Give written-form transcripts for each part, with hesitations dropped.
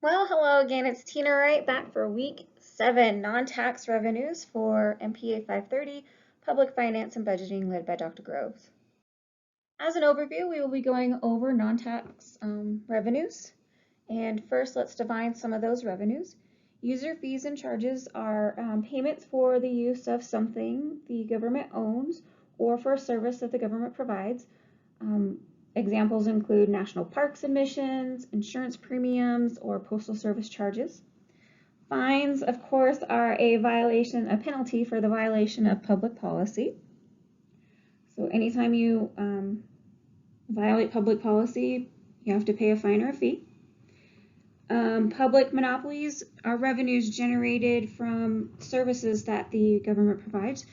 Well, hello again. It's Tina Wright back for week 7 non-tax revenues for MPA 530 Public Finance and Budgeting led by Dr. Groves. As an overview, we will be going over non-tax revenues. And first, let's define some of those revenues. User fees and charges are payments for the use of something the government owns or for a service that the government provides. Examples include national parks admissions, insurance premiums, or postal service charges. Fines, of course, are a penalty for the violation of public policy. So anytime you violate public policy, you have to pay a fine or a fee. Public monopolies are revenues generated from services that the government provides,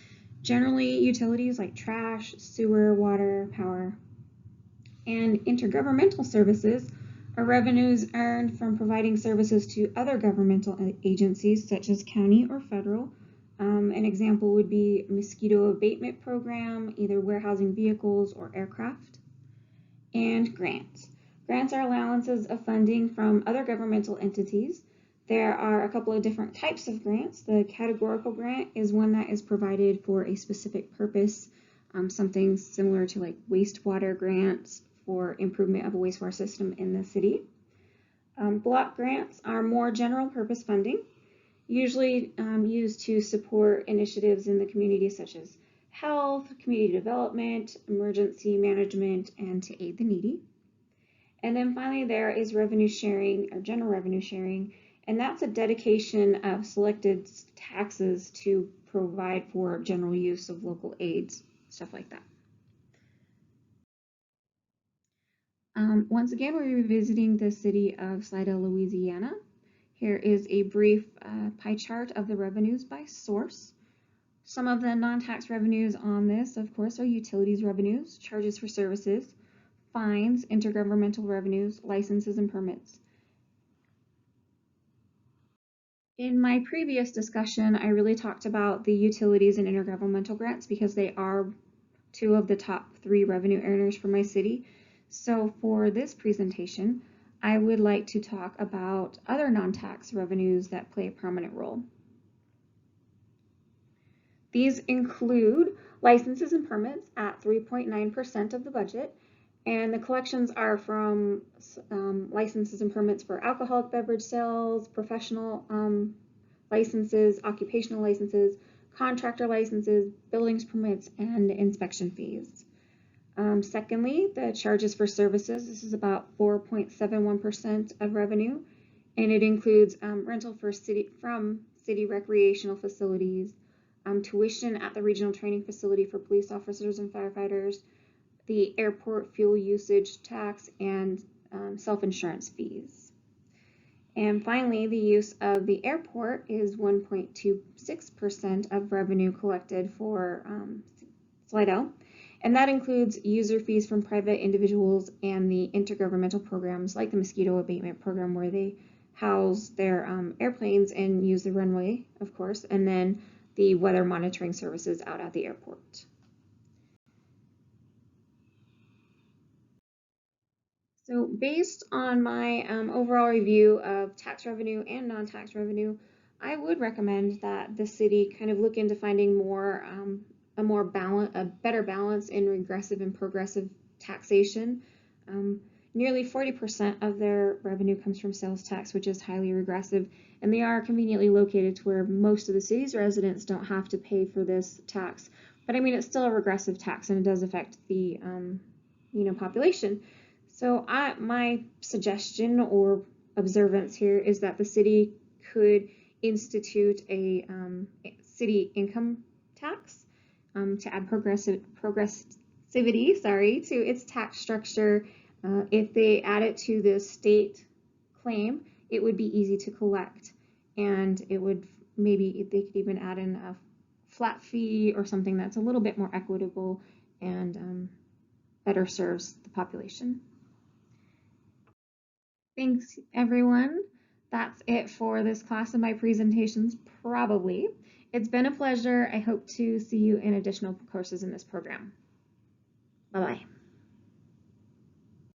generally utilities like trash, sewer, water, power. And intergovernmental services are revenues earned from providing services to other governmental agencies such as county or federal. An example would be a mosquito abatement program, either warehousing vehicles or aircraft. And grants. Grants are allowances of funding from other governmental entities. There are a couple of different types of grants. The categorical grant is one that is provided for a specific purpose, something similar to like wastewater grants for improvement of a wastewater system in the city. Block grants are more general purpose funding, usually used to support initiatives in the community such as health, community development, emergency management, and to aid the needy. And then finally, there is revenue sharing or general revenue sharing, and that's a dedication of selected taxes to provide for general use of local aids, stuff like that. Once again, we're revisiting the city of Slidell, Louisiana. Here is a brief pie chart of the revenues by source. Some of the non-tax revenues on this, of course, are utilities revenues, charges for services, fines, intergovernmental revenues, licenses, and permits. In my previous discussion, I really talked about the utilities and intergovernmental grants because they are two of the top 3 revenue earners for my city. So for this presentation, I would like to talk about other non-tax revenues that play a prominent role. These include licenses and permits at 3.9% of the budget, and the collections are from licenses and permits for alcoholic beverage sales, professional licenses, occupational licenses, contractor licenses, buildings permits, and inspection fees. Secondly, the charges for services. This is about 4.71% of revenue, and it includes rental from city recreational facilities, tuition at the regional training facility for police officers and firefighters, the airport fuel usage tax, and self-insurance fees. And finally, the use of the airport is 1.26% of revenue collected for Slidell. And that includes user fees from private individuals and the intergovernmental programs like the mosquito abatement program where they house their airplanes and use the runway, of course, and then the weather monitoring services out at the airport. So based on my overall review of tax revenue and non-tax revenue, I would recommend that the city kind of look into finding a better balance in regressive and progressive taxation. Nearly 40% of their revenue comes from sales tax, which is highly regressive, and they are conveniently located to where most of the city's residents don't have to pay for this tax. But I mean, it's still a regressive tax, and it does affect the population. So my suggestion or observance here is that the city could institute a city income tax to add progressivity, to its tax structure. If they add it to the state claim, it would be easy to collect, and it would maybe they could even add in a flat fee or something that's a little bit more equitable and better serves the population. Thanks, everyone. That's it for this class of my presentations, probably. It's been a pleasure. I hope to see you in additional courses in this program. Bye-bye.